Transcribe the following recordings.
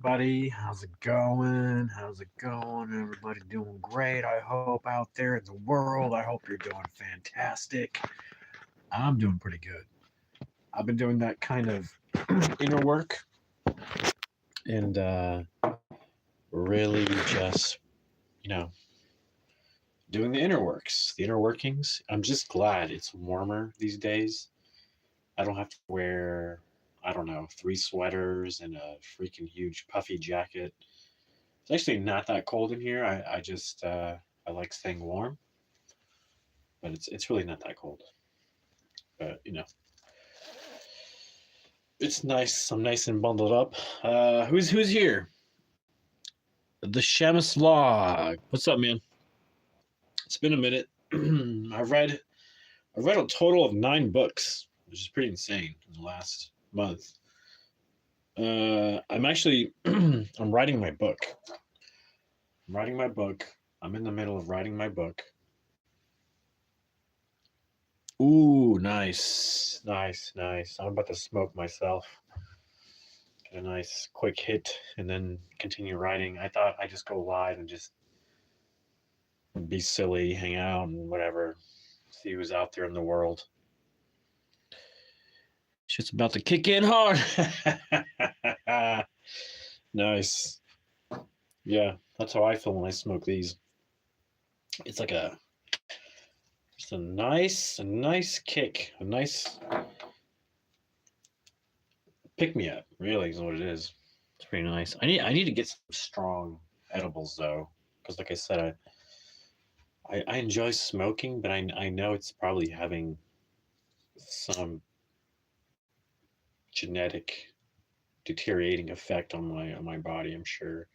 Buddy, how's it going? How's it going? Everybody doing great. I hope out there in the world. I hope you're doing fantastic. I'm doing pretty good. I've been doing that kind of inner work and really just, you know, doing the inner works, the inner workings. I'm just glad it's warmer these days. I don't have to wear, I don't know, three sweaters and a freaking huge puffy jacket. It's actually not that cold in here. I like staying warm, but it's really not that cold. But it's nice. I'm nice and bundled up. Who's here? The Shamus Log. What's up, man? It's been a minute. I've read a total of 9 books, which is pretty insane in the last month. I'm actually I'm writing my book. I'm writing my book. I'm in the middle of writing my book. Ooh, nice, nice, nice. I'm about to smoke myself. Get a nice quick hit and then continue writing. I thought I'd just go live and just be silly, hang out and whatever. See who's out there in the world. Shit's about to kick in hard. Nice. Yeah, that's how I feel when I smoke these. It's like just a nice kick, a nice pick me up. Really, is what it is. It's pretty nice. I need to get some strong edibles though, because like I said, I enjoy smoking, but I know it's probably having some genetic deteriorating effect on my body. I'm sure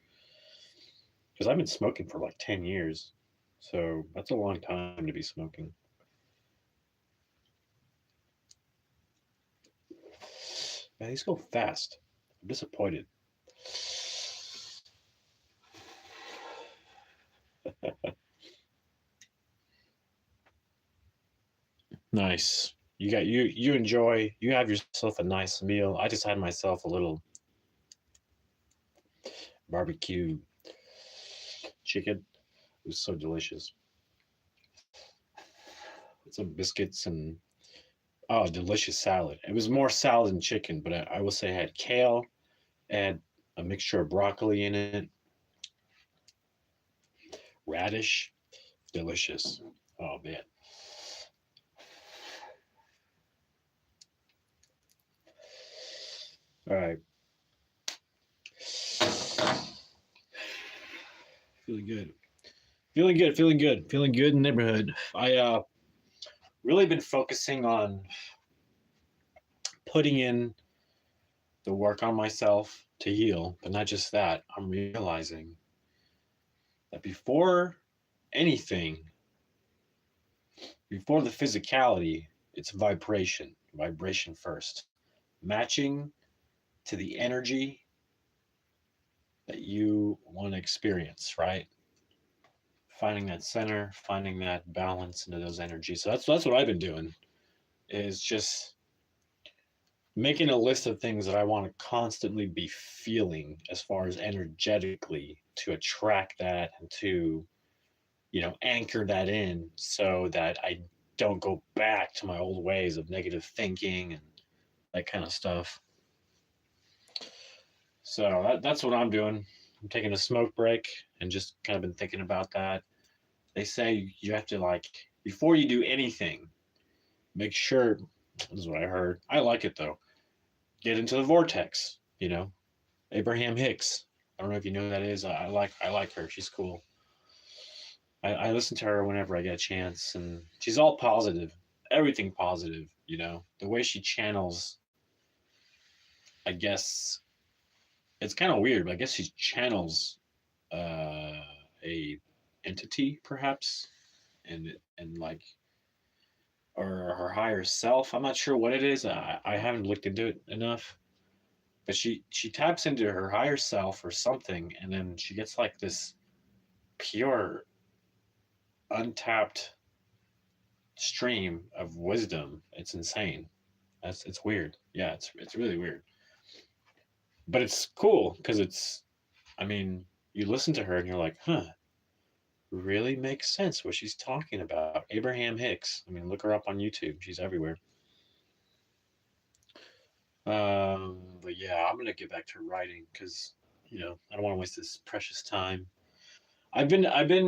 because I've been smoking for like 10 years, so that's a long time to be smoking. Man, these go fast. I'm disappointed. Nice. You have yourself a nice meal. I just had myself a little barbecue chicken. It was so delicious. With some biscuits and delicious salad. It was more salad than chicken, but I will say I had kale, had a mixture of broccoli in it, radish, delicious. Oh man. All right. Feeling good. Feeling good, feeling good, feeling good in the neighborhood. I really been focusing on putting in the work on myself to heal, but not just that. I'm realizing that anything, before the physicality, it's vibration first, matching to the energy that you want to experience, right? Finding that center, finding that balance into those energies. So that's what I've been doing is just making a list of things that I want to constantly be feeling as far as energetically to attract that and to, anchor that in so that I don't go back to my old ways of negative thinking and that kind of stuff. So that's what I'm doing. I'm taking a smoke break and just kind of been thinking about that. They say you have to, like, before you do anything, make sure, this is what I heard. I like it though. Get into the vortex, Abraham Hicks. I don't know if you know who that is. I like her. She's cool. I listen to her whenever I get a chance, and she's all positive, everything positive. The way she channels. I guess it's kind of weird, but I guess she channels a entity perhaps, and like, or her higher self. I'm not sure what it is. I haven't looked into it enough, but she taps into her higher self or something, and then she gets like this pure, untapped stream of wisdom. It's insane. It's weird. Yeah, it's really weird. But it's cool because I mean, you listen to her and you're like, huh, really makes sense what she's talking about. Abraham Hicks. I mean, look her up on YouTube. She's everywhere. But yeah, I'm gonna get back to writing because I don't want to waste this precious time. I haven't been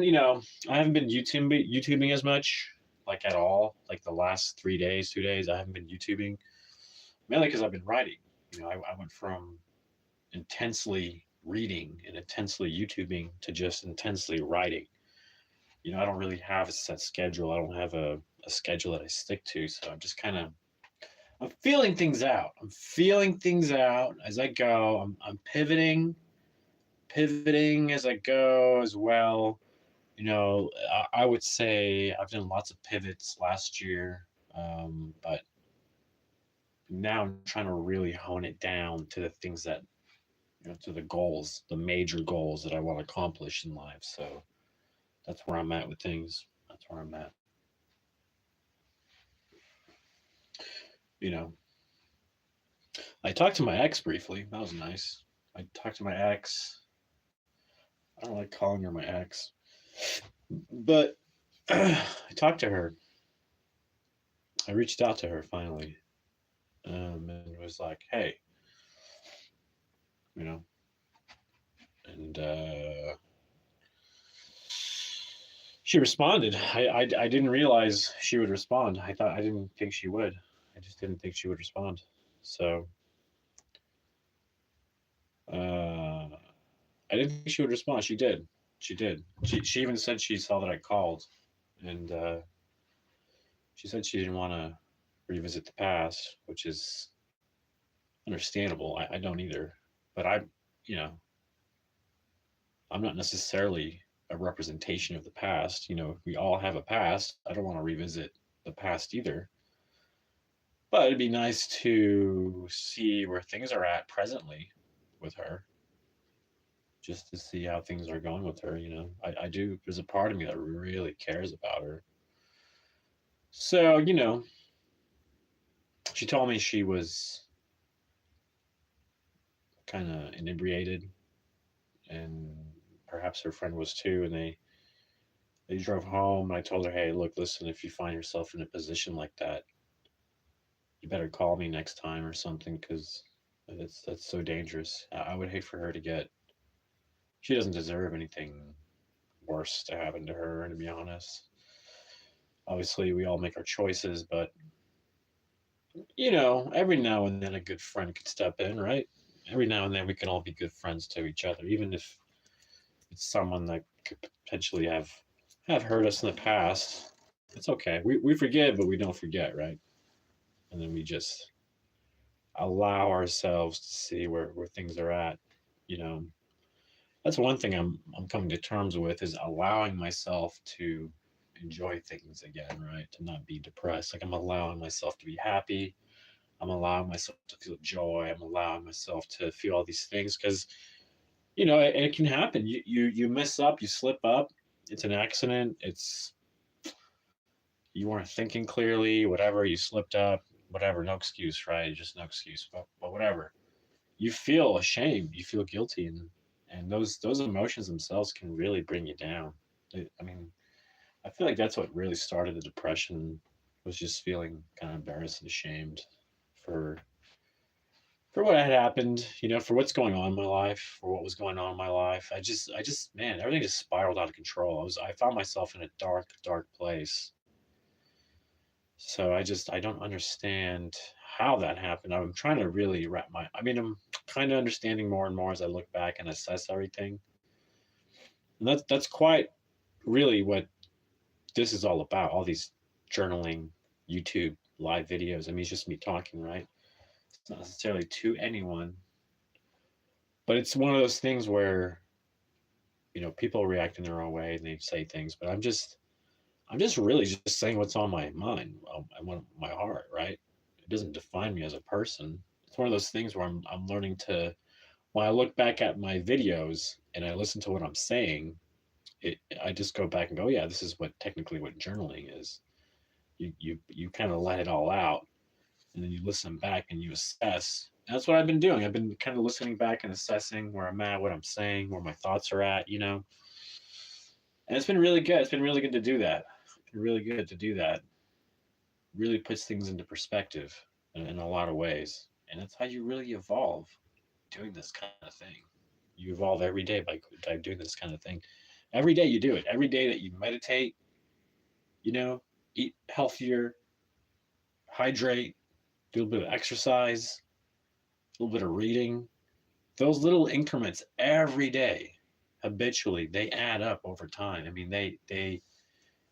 YouTubing as much, like at all. Like the last 3 days, 2 days, I haven't been YouTubing mainly because I've been writing. I went from intensely reading and intensely YouTubing to just intensely writing. I don't really have a set schedule. I don't have a schedule that I stick to. So I'm feeling things out. I'm feeling things out as I go. I'm pivoting as I go as well. I would say I've done lots of pivots last year, but now I'm trying to really hone it down to the things that, to the goals, the major goals that I want to accomplish in life. So that's where I'm at with things. That's where I'm at. You know, I talked to my ex briefly. That was nice. I talked to my ex. I don't like calling her my ex, but I talked to her. I reached out to her finally, and was like, "Hey, you know," and she responded. I didn't realize she would respond. I didn't think she would. I just didn't think she would respond. So uh, I didn't think she would respond. She did. She did. She even said she saw that I called, and she said she didn't want to revisit the past, which is understandable. I don't either. But you know, I'm not necessarily a representation of the past. We all have a past. I don't want to revisit the past either. But it'd be nice to see where things are at presently with her, just to see how things are going with her. I do. There's a part of me that really cares about her. So, she told me she was kind of inebriated, and perhaps her friend was too. And they drove home. And I told her, hey, look, listen, if you find yourself in a position like that, you better call me next time or something, because that's so dangerous. I would hate for her to get. She doesn't deserve anything worse to happen to her, to be honest. Obviously, we all make our choices, but every now and then a good friend could step in, right? Every now and then we can all be good friends to each other, even if it's someone that could potentially have hurt us in the past. It's okay. We forgive, but we don't forget, right? And then we just allow ourselves to see where things are at. You know, that's one thing I'm coming to terms with, is allowing myself to enjoy things again, right? To not be depressed. Like, I'm allowing myself to be happy. I'm allowing myself to feel joy. I'm allowing myself to feel all these things, because it can happen. You mess up, you slip up. It's an accident. You weren't thinking clearly. Whatever, you slipped up. Whatever, no excuse, right? Just no excuse. But whatever, you feel ashamed. You feel guilty, and those emotions themselves can really bring you down. I mean, I feel like that's what really started the depression, was just feeling kind of embarrassed and ashamed for for what had happened, for what's going on in my life, for what was going on in my life. Man, everything just spiraled out of control. I found myself in a dark, dark place. So I don't understand how that happened. I'm trying to really I'm kind of understanding more and more as I look back and assess everything. And that's quite really what this is all about. All these journaling, YouTube live videos. I mean, it's just me talking, right? It's not necessarily to anyone, but it's one of those things where people react in their own way and they say things, but I'm just really just saying what's on my mind, my heart, right? It doesn't define me as a person. It's one of those things where I'm learning to, when I look back at my videos and I listen to what I'm saying, I just go back and go, yeah, this is what journaling is. You kind of let it all out, and then you listen back and you assess. That's what I've been doing. I've been kind of listening back and assessing where I'm at, what I'm saying, where my thoughts are at, And it's been really good. It's been really good to do that. It's been really good to do that. Really puts things into perspective in a lot of ways. And that's how you really evolve doing this kind of thing. You evolve every day by doing this kind of thing. Every day you do it. Every day that you meditate, you know, eat healthier, hydrate, do a little bit of exercise, a little bit of reading. Those little increments every day, habitually, they add up over time. I mean, they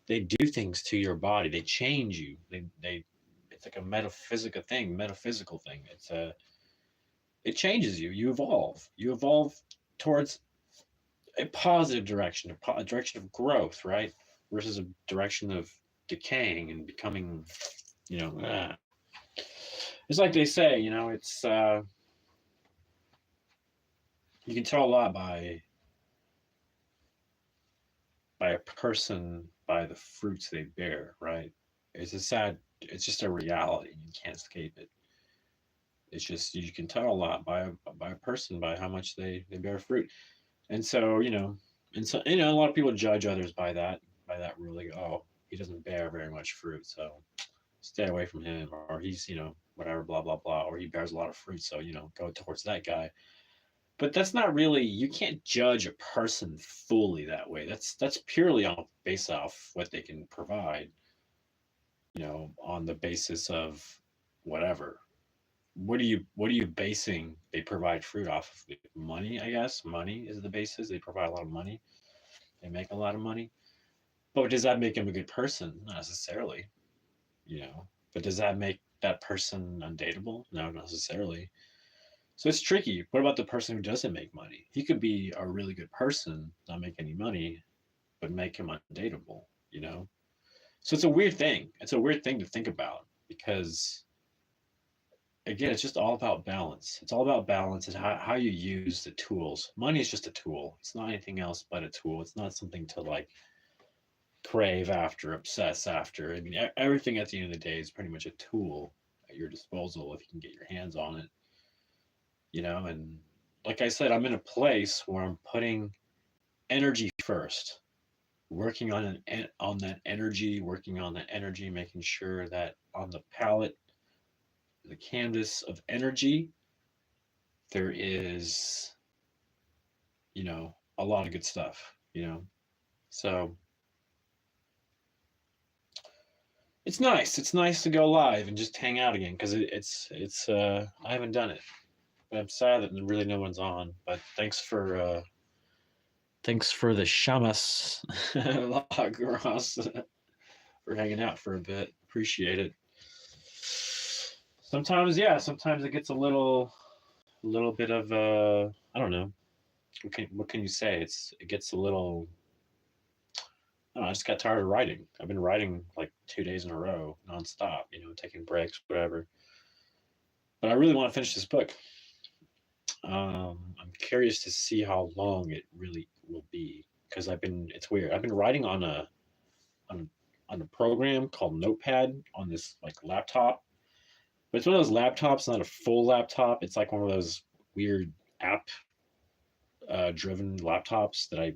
do things to your body. They change you. They it's like a metaphysical thing. It changes you. You evolve. You evolve towards a positive direction, a direction of growth, right? Versus a direction of decaying and becoming, you know, ah. It's like they say, it's you can tell a lot by a person by the fruits they bear, right? It's just a reality. You can't escape it. It's just you can tell a lot by a person by how much they bear fruit. And so, a lot of people judge others by that rule. Like, oh, he doesn't bear very much fruit, so stay away from him, or he's, whatever, blah blah blah, or he bears a lot of fruit, so go towards that guy. But that's not really, you can't judge a person fully that way. That's purely based off what they can provide, on the basis of whatever. What are you basing they provide fruit off of? Money, I guess. Money is the basis. They provide a lot of money. They make a lot of money. But does that make them a good person? Not necessarily, But does that make that person undateable? No, not necessarily. So it's tricky. What about the person who doesn't make money? He could be a really good person, not make any money, but make him undateable, So it's a weird thing. It's a weird thing to think about because, again, it's just all about balance. It's all about balance and how you use the tools. Money is just a tool. It's not anything else but a tool. It's not something to like crave after, obsess after. I mean, everything at the end of the day is pretty much a tool at your disposal if you can get your hands on it, and like I said, I'm in a place where I'm putting energy first, working working on that energy, making sure that on the palette, the canvas of energy, there is, a lot of good stuff, So it's nice. It's nice to go live and just hang out again because it's I haven't done it. But I'm sad that really no one's on. But thanks for the shamas lagros for hanging out for a bit. Appreciate it. Sometimes, yeah, sometimes it gets a little bit of I don't know. What can you say? It gets a little. I don't know, I just got tired of writing. I've been writing like 2 days in a row, nonstop. Taking breaks, whatever. But I really want to finish this book. I'm curious to see how long it really will be because it's weird. I've been writing on on a program called Notepad on this like laptop, but it's one of those laptops, not a full laptop. It's like one of those weird app driven laptops that I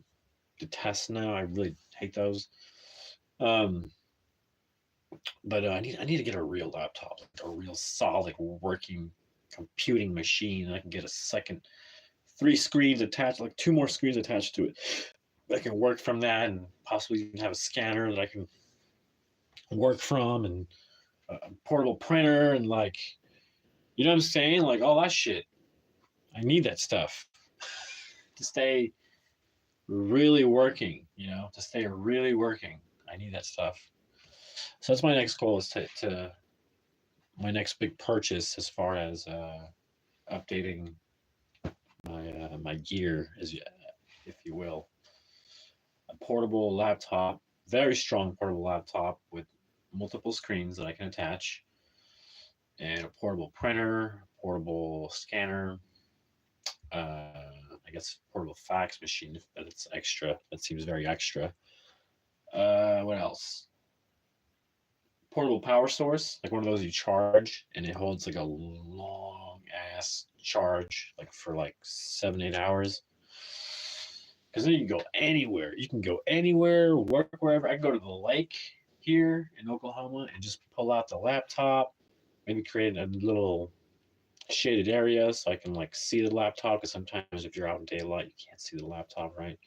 detest now. I really hate those. Um, but I need to get a real laptop, like a real solid working computing machine. I can get a second, three screens attached, like two more screens attached to it. I can work from that, and possibly even have a scanner that I can work from, and a portable printer, and like, you know what I'm saying? Like all that shit. I need that stuff to stay really working. To stay really working. I need that stuff. So that's my next goal is to my next big purchase as far as updating my gear, if you will. A portable laptop, very strong portable laptop with multiple screens that I can attach, and a portable printer, portable scanner, I guess portable fax machine. That's extra. That seems very extra. What else? Portable power source, like one of those you charge, and it holds like a long fast charge, like for like 7, 8 hours. Because then you can go anywhere. You can go anywhere, work wherever. I can go to the lake here in Oklahoma and just pull out the laptop, maybe create a little shaded area so I can like see the laptop. Because sometimes if you're out in daylight, you can't see the laptop, right?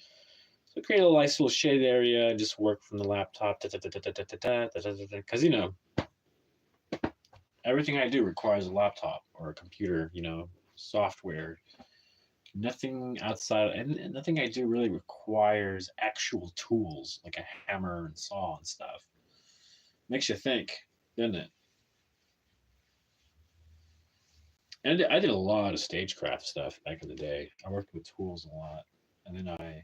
So create a nice little shaded area and just work from the laptop. Because everything I do requires a laptop or a computer, software. Nothing outside, and nothing I do really requires actual tools like a hammer and saw and stuff. Makes you think, doesn't it? And I did a lot of stagecraft stuff back in the day. I worked with tools a lot, and then I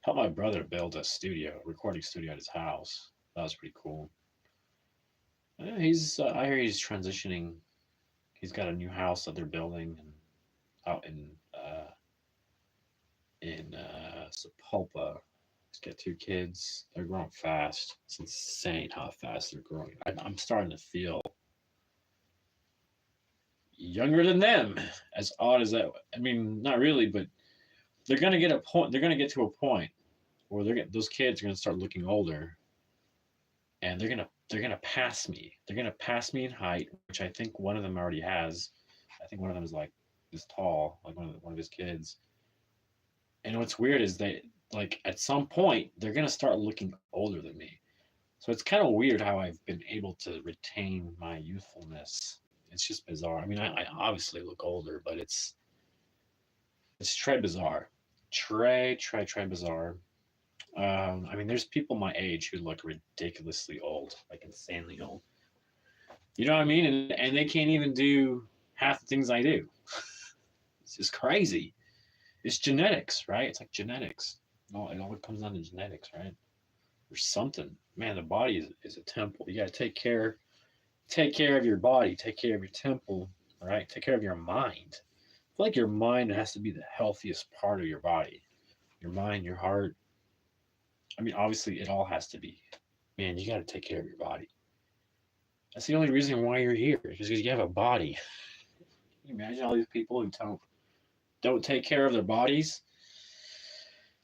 helped my brother build a recording studio at his house. That was pretty cool. I hear he's transitioning. He's got a new house that they're building and out in Sapulpa. He's got 2 kids. They're growing fast. It's insane how fast they're growing. I'm starting to feel younger than them. As odd as that. I mean, not really, but they're gonna get a point. They're gonna get to a point where those kids are gonna start looking older, and they're gonna pass me. They're gonna pass me in height, which I think one of them already has. I think one of them is like this tall, like one of his kids. And what's weird is like at some point they're gonna start looking older than me. So it's kind of weird how I've been able to retain my youthfulness. It's just bizarre. I mean, I obviously look older, but it's très bizarre. Très bizarre. I mean, there's people my age who look ridiculously old, like insanely old. You know what I mean? And they can't even do half the things I do. It's just crazy. It's genetics, right? It's like genetics. No, it all comes down to genetics, right? Or something. Man, the body is a temple. You got to take care of your body, take care of your temple, all right? Take care of your mind. I feel like your mind has to be the healthiest part of your body. Your mind, your heart. I mean, obviously, it all has to be. Man, you got to take care of your body. That's the only reason why you're here, is because you have a body. Can you imagine all these people who don't take care of their bodies?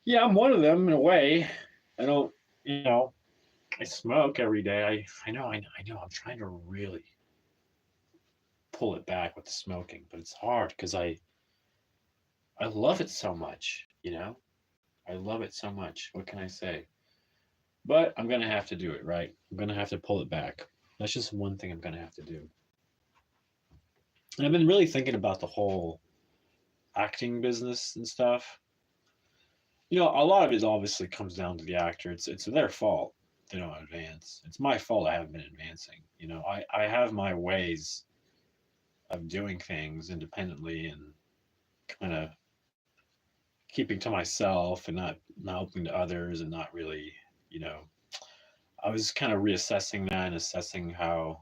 Yeah, I'm one of them in a way. I don't, I smoke every day. I know. I'm trying to really pull it back with the smoking, but it's hard because I love it so much, I love it so much. What can I say? But I'm gonna have to do it, right? I'm gonna have to pull it back. That's just one thing I'm gonna have to do. And I've been really thinking about the whole acting business and stuff. A lot of it obviously comes down to the actor. It's their fault they don't advance. It's my fault I haven't been advancing. I have my ways of doing things independently and kind of keeping to myself and not opening to others and not really, I was kind of reassessing that and assessing how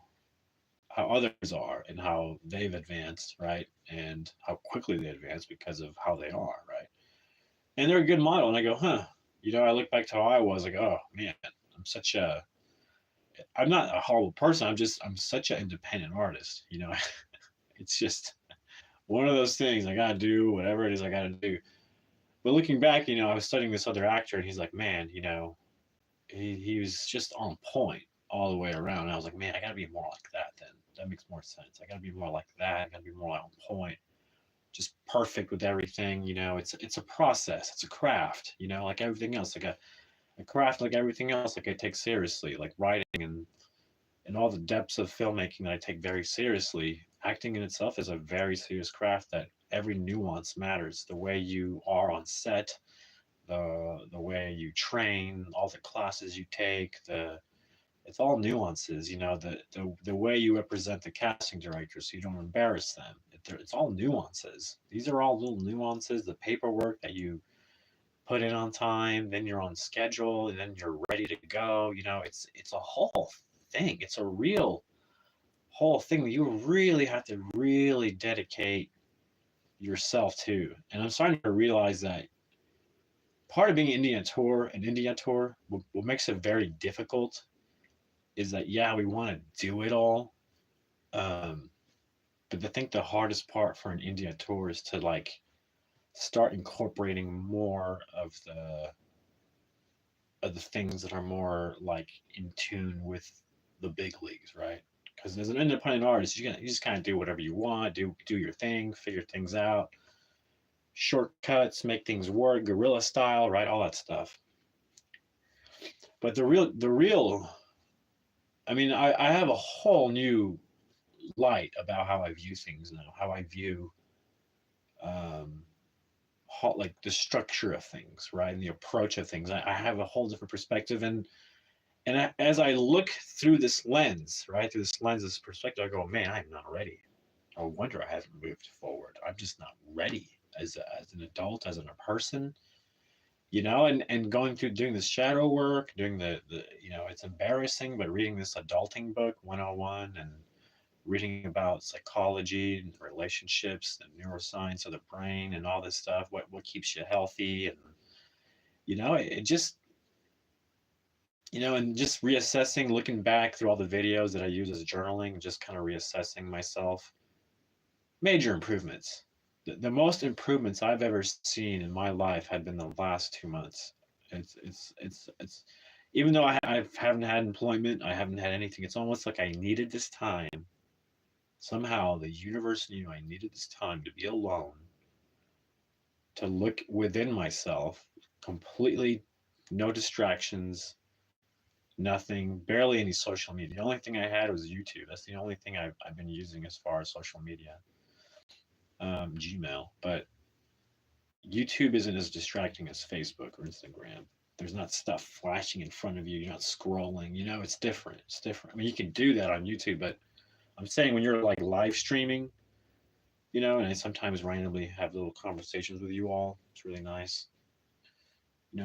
others are and how they've advanced, right? And how quickly they advance because of how they are, right? And they're a good model. And I go, huh, I look back to how I was like, oh man, I'm not a horrible person. I'm such an independent artist, it's just one of those things. I got to do whatever it is I got to do. But looking back, I was studying this other actor and he's like, man, he was just on point all the way around. And I was like, man, I got to be more like that then. That makes more sense. I got to be more like that. I got to be more on point. Just perfect with everything. It's a process. It's a craft, like everything else. Like a craft, like everything else, like I take seriously, like writing and all the depths of filmmaking that I take very seriously. Acting in itself is a very serious craft that every nuance matters. The way you are on set, the way you train, all the classes you take, it's all nuances. The way you represent the casting director so you don't embarrass them. It's all nuances. These are all little nuances. The paperwork that you put in on time, then you're on schedule, and then you're ready to go. It's a whole thing. It's a real whole thing that you really have to really dedicate yourself to. And I'm starting to realize that part of being Indian tour, what makes it very difficult is that, yeah, we want to do it all. But I think the hardest part for an India tour is to like start incorporating more of the things that are more like in tune with the big leagues, right? Because as an independent artist, you just kind of do whatever you want, do your thing, figure things out, shortcuts, make things work, guerrilla style, right? All that stuff. But the real, I mean, I have a whole new light about how I view things now, how I view um, like the structure of things, right, and the approach of things. I have a whole different perspective, and as I look through this lens, right, through this lens, this perspective, I go, man, I'm not ready. No wonder I haven't moved forward. I'm just not ready as an adult, as a person, and going through doing this shadow work, doing the it's embarrassing, but reading this adulting book 101 and reading about psychology and relationships and neuroscience of the brain and all this stuff, what keeps you healthy, and it just and just reassessing, looking back through all the videos that I use as journaling, just kind of reassessing myself. Major improvements. The most improvements I've ever seen in my life had been the last 2 months. It's even though I haven't had employment, I haven't had anything. It's almost like I needed this time. Somehow the universe knew I needed this time to be alone, to look within myself, completely no distractions, nothing, barely any social media. The only thing I had was YouTube. That's the only thing I've been using as far as social media. Gmail, but YouTube isn't as distracting as Facebook or Instagram. There's not stuff flashing in front of you. You're not scrolling. It's different. It's different. I mean, you can do that on YouTube, but I'm saying when you're like live streaming, and I sometimes randomly have little conversations with you all. It's really nice.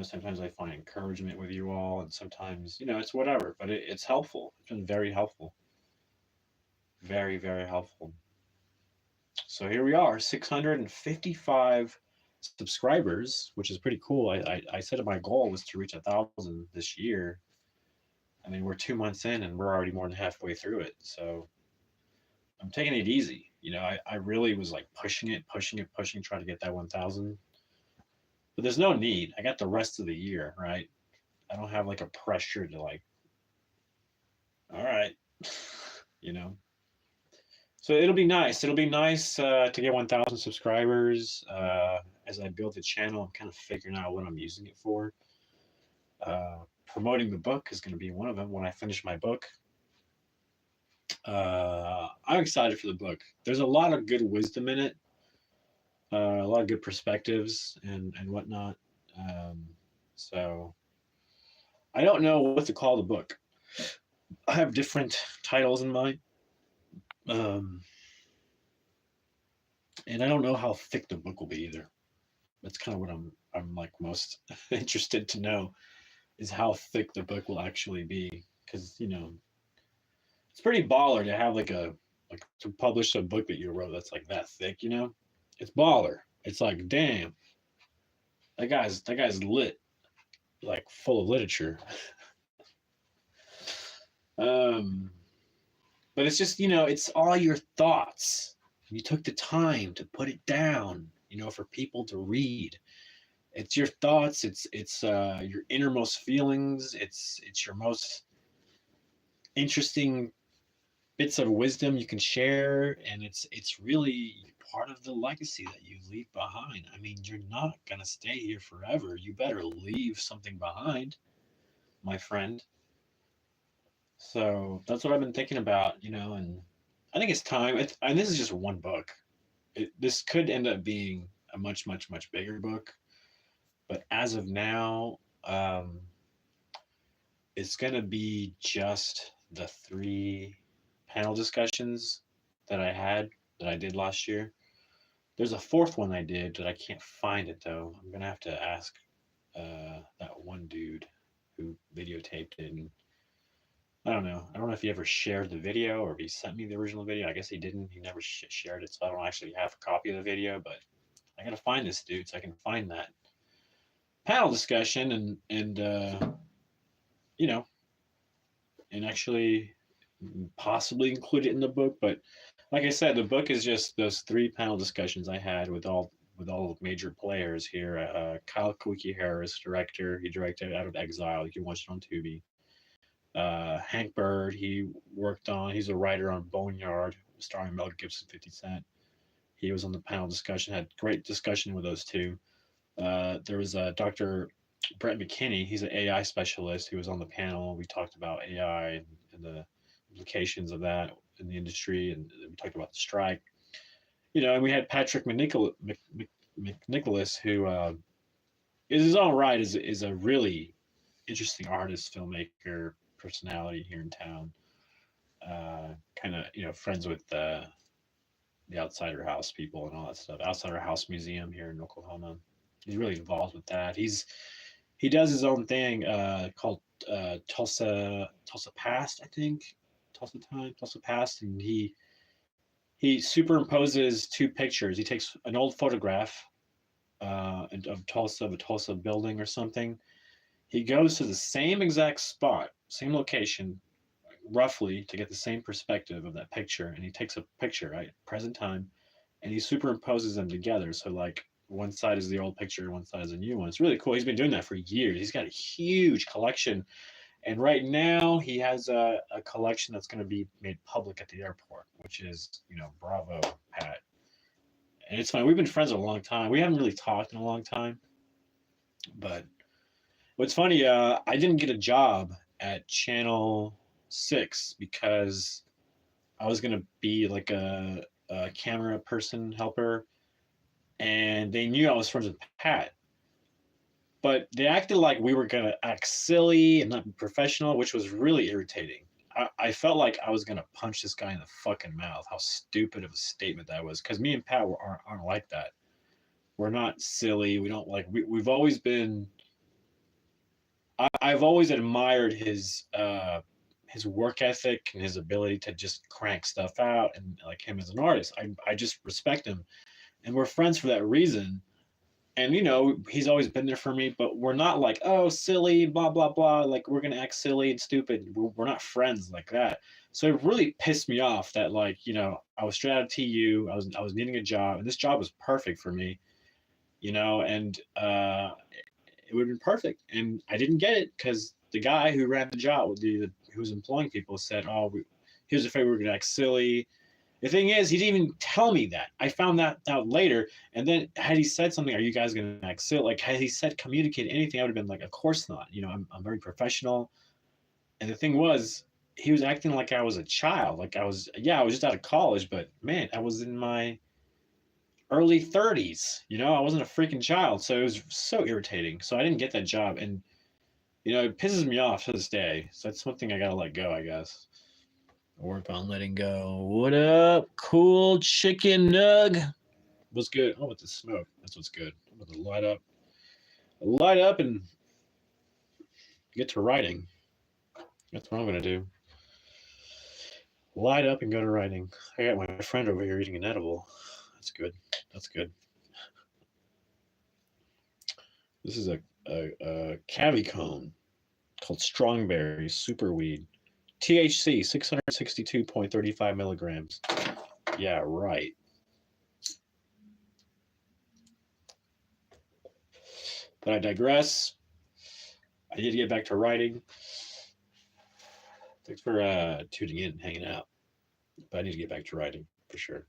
Sometimes I find encouragement with you all, and sometimes, it's whatever, but it's helpful. It's been very helpful. Very, very helpful. So here we are, 655 subscribers, which is pretty cool. I said my goal was to reach 1,000 this year. I mean, we're 2 months in and we're already more than halfway through it. So I'm taking it easy. I really was like pushing, trying to get that 1,000. But there's no need. I got the rest of the year, right? I don't have like a pressure to like, all right, you know. So it'll be nice. It'll be nice to get 1,000 subscribers. As I build the channel, I'm kind of figuring out what I'm using it for. Promoting the book is going to be one of them when I finish my book. I'm excited for the book. There's a lot of good wisdom in it, a lot of good perspectives and whatnot. So I don't know what to call the book. I have different titles in mind. And I don't know how thick the book will be either. That's kind of what I'm like most interested to know, is how thick the book will actually be, because it's pretty baller to have like to publish a book that you wrote that's like that thick. It's baller. It's like, damn, that guy's lit, like full of literature. But it's just, it's all your thoughts. You took the time to put it down, for people to read. It's your thoughts. It's your innermost feelings. It's your most interesting bits of wisdom you can share, and it's really part of the legacy that you leave behind. I mean, you're not gonna stay here forever. You better leave something behind, my friend. So that's what I've been thinking about, and I think it's time. And this is just one book. This could end up being a much, much, much bigger book, but as of now, it's gonna be just the 3 panel discussions that I did last year. There's a 4th one I did, but I can't find it though. I'm gonna have to ask that one dude who videotaped it. And I don't know. I don't know if he ever shared the video or if he sent me the original video. I guess he didn't. He never shared it, so I don't actually have a copy of the video. But I gotta find this dude so I can find that panel discussion and and actually possibly include it in the book. But like I said, the book is just those 3 panel discussions I had with all major players here. Kyle Kawiki Harris, director. He directed Out of Exile. You can watch it on Tubi. Hank Bird. He's a writer on Boneyard, starring Mel Gibson, 50 Cent. He was on the panel discussion. Had great discussion with those two. There was Dr. Brett McKinney. He's an AI specialist who was on the panel. We talked about AI and the implications of that in the industry, and we talked about the strike. And we had Patrick McNicholas, who is his own right, is a really interesting artist, filmmaker, personality here in town. Kind of, friends with the Outsider House people and all that stuff. Outsider House Museum here in Oklahoma. He's really involved with that. He does his own thing called Tulsa Past, I think. Tulsa Past, and he superimposes two pictures. He takes an old photograph of a Tulsa building or something. He goes to the same exact spot, same location, roughly, to get the same perspective of that picture, and he takes a picture, right, present time, and he superimposes them together. So like one side is the old picture, one side is a new one. It's really cool. He's been doing that for years. He's got a huge collection, and right now he has a collection that's going to be made public at the airport, which is, bravo, Pat. And it's funny. We've been friends a long time. We haven't really talked in a long time, but what's funny, I didn't get a job at Channel 6 because I was going to be like a camera person helper, and they knew I was friends with Pat, but they acted like we were going to act silly and not be professional, which was really irritating. I felt like I was going to punch this guy in the fucking mouth. How stupid of a statement that was, because me and Pat aren't like that. We're not silly. We don't like, we've always been, I've always admired his work ethic and his ability to just crank stuff out, and like him as an artist. I just respect him, and we're friends for that reason. And he's always been there for me, but we're not like, oh, silly, blah blah blah, like we're gonna act silly and stupid. We're not friends like that. So it really pissed me off that, like, I was straight out of TU. I was needing a job, and this job was perfect for me, and it would have been perfect, and I didn't get it because the guy who ran the job, who was employing people, said, "Oh, he was afraid we were going to act silly." The thing is, he didn't even tell me that. I found that out later, and then had he said something, "Are you guys going to act silly?" Like, had he said communicate anything, I would have been like, "Of course not." I'm very professional, and the thing was, he was acting like I was a child. Like I was just out of college, but man, I was in my early 30s. I wasn't a freaking child, so it was so irritating. So I didn't get that job, and it pisses me off to this day. So that's one thing I gotta let go, I guess. Work on letting go. What up, cool chicken nug? What's good? Oh, with the smoke. That's what's good. I'm about to light up, and get to writing. That's what I'm gonna do. Light up and go to writing. I got my friend over here eating an edible. That's good. That's good. This is a cavi cone called Strongberry Super Weed. THC 662.35 milligrams. Yeah, right. But I digress. I need to get back to writing. Thanks for tuning in and hanging out. But I need to get back to writing for sure.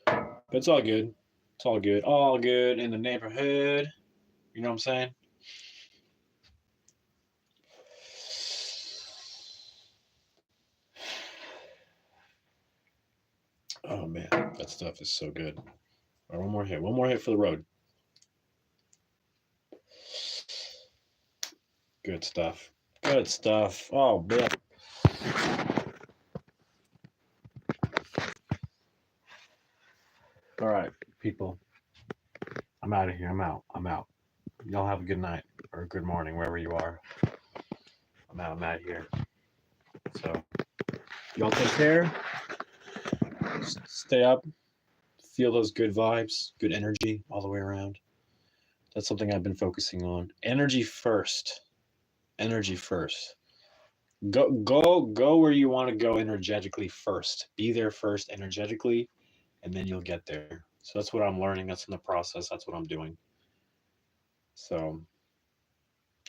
But it's all good. It's all good. All good in the neighborhood. You know what I'm saying? Oh man, that stuff is so good. All right, one more hit. One more hit for the road. Good stuff. Good stuff. Oh man. All right, people. I'm out of here. I'm out. Y'all have a good night or a good morning wherever you are. I'm out here. So y'all take care. Stay up. Feel those good vibes, good energy all the way around. That's something I've been focusing on. Energy first. Energy first. Go where you want to go energetically first. Be there first energetically, and then you'll get there. So that's what I'm learning. That's in the process. That's what I'm doing. So,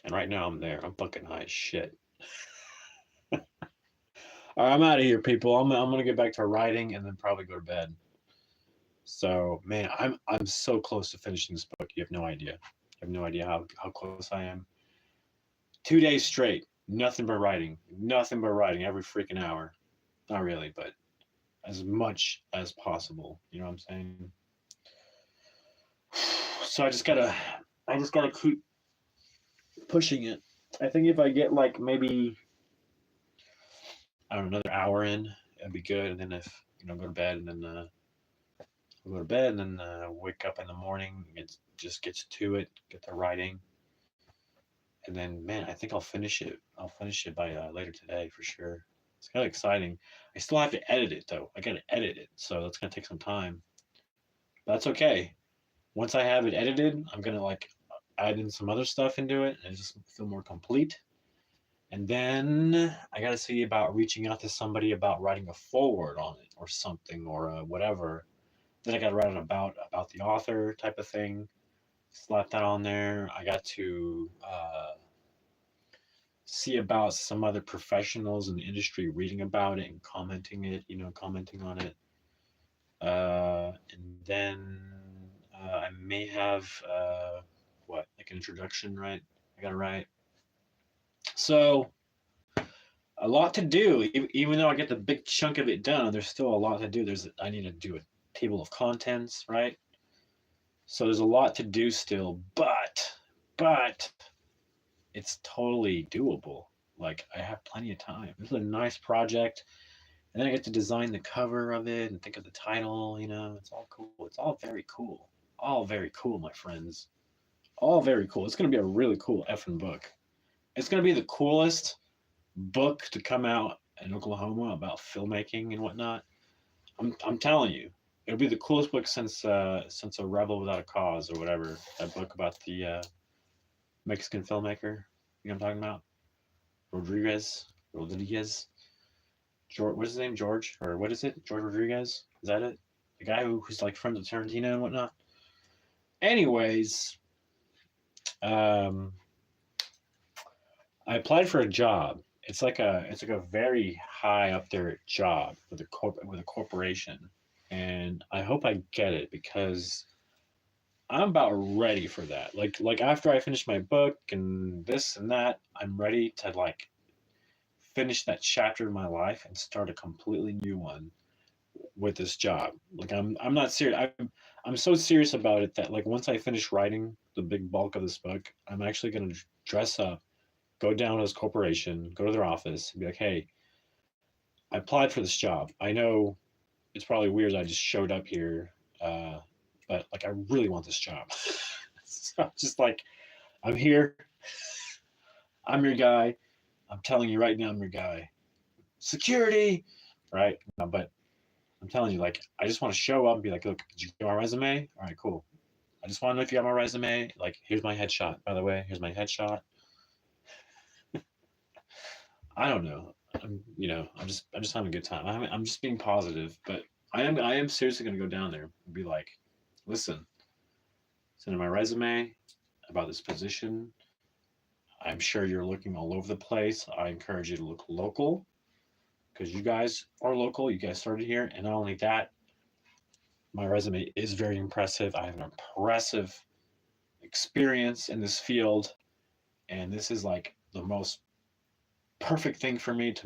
and right now I'm there. I'm fucking high as shit. All right, I'm out of here, people. I'm gonna get back to writing and then probably go to bed. So, man, I'm so close to finishing this book. You have no idea. You have no idea how close I am. 2 days straight, nothing but writing every freaking hour. Not really, but as much as possible. You know what I'm saying? So I just gotta keep pushing it. I think if I get like maybe I don't know another hour in, it'd be good. And then if go to bed and then I'll go to bed and then wake up in the morning. It just gets to it, get the writing, and then man, I think I'll finish it. I'll finish it by later today for sure. It's kind of exciting. I still have to edit it though. I gotta edit it, so that's gonna take some time. But that's okay. Once I have it edited, I'm gonna like add in some other stuff into it and just feel more complete. And then I got to see about reaching out to somebody about writing a foreword on it or something or whatever. Then I got to write it about the author type of thing. Slap that on there. I got to see about some other professionals in the industry reading about it and commenting on it. And then I may have like an introduction, right? I got to write. So a lot to do. Even though I get the big chunk of it done, there's still a lot to do. I need to do a table of contents, right? So there's a lot to do still, but it's totally doable. Like I have plenty of time. This is a nice project, and then I get to design the cover of it and think of the title. It's all cool. It's all very cool. All very cool, my friends. All very cool. It's gonna be a really cool effing book. It's gonna be the coolest book to come out in Oklahoma about filmmaking and whatnot. I'm telling you, it'll be the coolest book since A Rebel Without a Cause or whatever, that book about the Mexican filmmaker. You know what I'm talking about? Rodriguez. George, what's his name? George, or what is it? George Rodriguez? Is that it? The guy who's like friends with Tarantino and whatnot. Anyways, um, I applied for a job. It's like a very high up there job with a corporation, and I hope I get it because I'm about ready for that. Like after I finish my book and this and that, I'm ready to like finish that chapter of my life and start a completely new one with this job. Like I'm not serious. I'm so serious about it that like once I finish writing the big bulk of this book, I'm actually gonna dress up, go down to this corporation, go to their office, and be like, "Hey, I applied for this job. I know it's probably weird that I just showed up here, uh, but like I really want this job." So I'm just like, I'm here. I'm your guy. I'm telling you right now, I'm your guy. Security, right? No, but I'm telling you, like, I just want to show up and be like, "Look, did you get my resume? All right, cool. I just want to know if you got my resume. Like, here's my headshot. By the way, here's my headshot." I don't know. I'm just having a good time. I'm just being positive, but I am seriously gonna go down there and be like, listen, send in my resume about this position. I'm sure you're looking all over the place. I encourage you to look local because you guys are local. You guys started here, and not only that, my resume is very impressive. I have an impressive experience in this field, and this is like the most perfect thing for me to